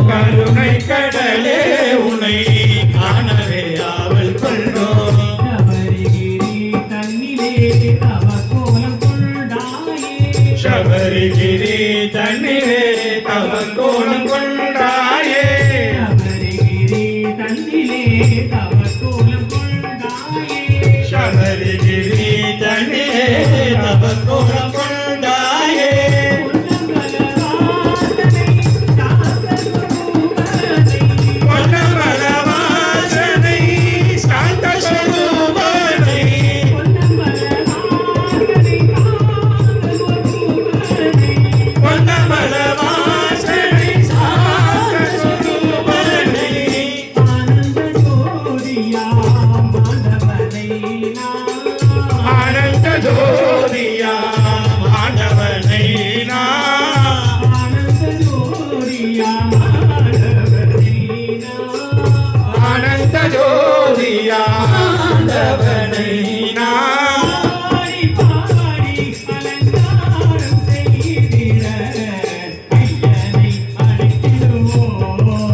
கருணை கடலே உன்னை காணவே ஆவல் கொண்டோம். சபரிகிரி தன்னிலே தவ கோலம் கொண்டாயே. சபரிகிரி தன்னிலே தவ கோலம் கொண்டாயே. பொன்னமலவாசனை சாந்த சொரூபனை பொன்னமலவாசனை சாந்த சொரூபனை ஆனந்த ஜோதியா ஆண்டவனை ஆனந்த ஜோதியா ஆண்டவனை